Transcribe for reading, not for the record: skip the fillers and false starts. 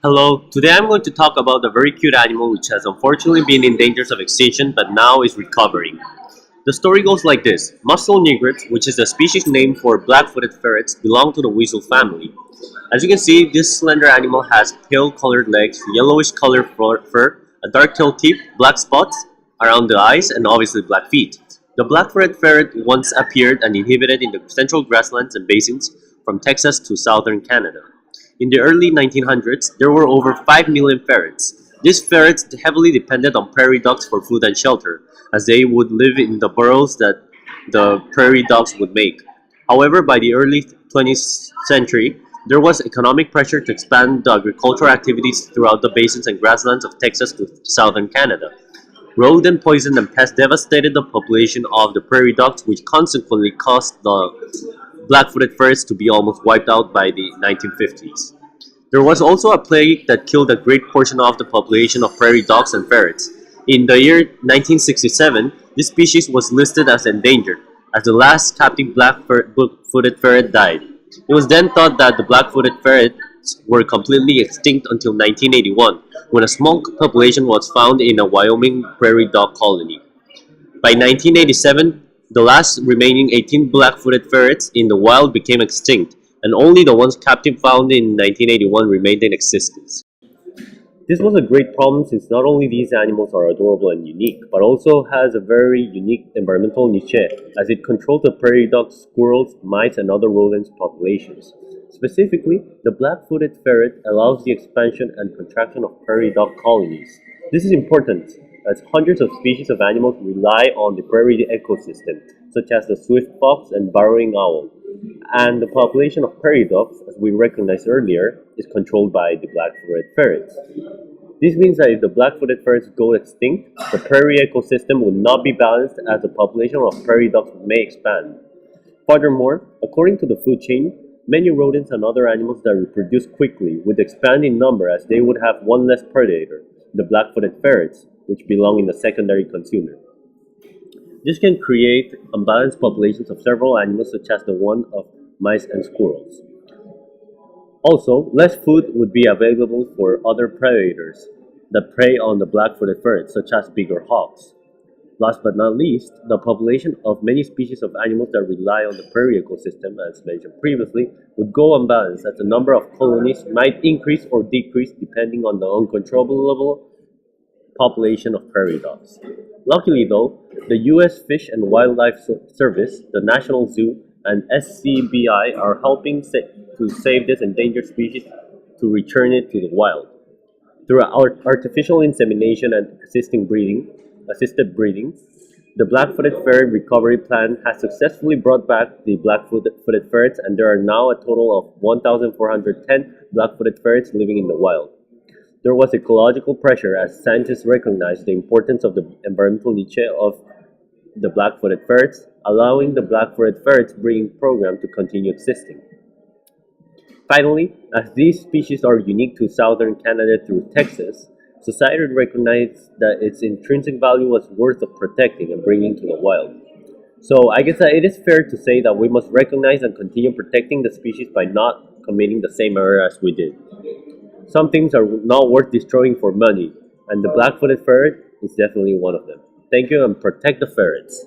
Hello, today I'm going to talk about a very cute animal which has unfortunately been in danger of extinction but now is recovering. The story goes like this. Muscle nigrets, which is a species name for black-footed ferrets, belong to the weasel family. As you can see, this slender animal has pale colored legs, yellowish colored fur, a dark tail tip, black spots around the eyes, and obviously black feet. The black-footed ferret once appeared and inhabited in the central grasslands and basins from Texas to southern Canada. In the early 1900s, there were over 5 million ferrets. These ferrets heavily depended on prairie dogs for food and shelter, as they would live in the burrows that the prairie dogs would make. However, by the early 20th century, there was economic pressure to expand the agricultural activities throughout the basins and grasslands of Texas to southern Canada. Rodent poison and pests devastated the population of the prairie dogs, which consequently caused the black-footed ferrets to be almost wiped out by the 1950s. There was also a plague that killed a great portion of the population of prairie dogs and ferrets. In the year 1967, this species was listed as endangered, as the last captive black-footed ferret died. It was then thought that the black-footed ferrets were completely extinct until 1981, when a small population was found in a Wyoming prairie dog colony. By 1987, the last remaining 18 black-footed ferrets in the wild became extinct, and only the ones captive found in 1981 remained in existence. This was a great problem since not only these animals are adorable and unique, but also has a very unique environmental niche as it controls the prairie dogs, squirrels, mice, and other rodents populations. Specifically, the black-footed ferret allows the expansion and contraction of prairie dog colonies. This is important as hundreds of species of animals rely on the prairie ecosystem, such as the swift fox and burrowing owl. And the population of prairie dogs, as we recognized earlier, is controlled by the black-footed ferrets. This means that if the black-footed ferrets go extinct, the prairie ecosystem will not be balanced as the population of prairie dogs may expand. Furthermore, according to the food chain, many rodents and other animals that reproduce quickly would expand in number as they would have one less predator, the black-footed ferrets, which belong in the secondary consumer. This can create unbalanced populations of several animals such as the one of mice and squirrels. Also, less food would be available for other predators that prey on the black-footed ferrets, such as bigger hawks. Last but not least, the population of many species of animals that rely on the prairie ecosystem, as mentioned previously, would go unbalanced as the number of colonies might increase or decrease depending on the uncontrollable population of prairie dogs. Luckily though, the U.S. Fish and Wildlife Service, the National Zoo, and SCBI are helping to save this endangered species to return it to the wild. Through artificial insemination and assisted breeding, the black-footed ferret recovery plan has successfully brought back the black-footed ferrets, and there are now a total of 1,410 black-footed ferrets living in the wild. There was ecological pressure as scientists recognized the importance of the environmental niche of the black-footed ferrets, allowing the black-footed ferrets breeding program to continue existing. Finally, as these species are unique to southern Canada through Texas, society recognized that its intrinsic value was worth of protecting and bringing to the wild. So I guess that it is fair to say that we must recognize and continue protecting the species by not committing the same error as we did. Some things are not worth destroying for money, and the black-footed ferret is definitely one of them. Thank you and protect the ferrets.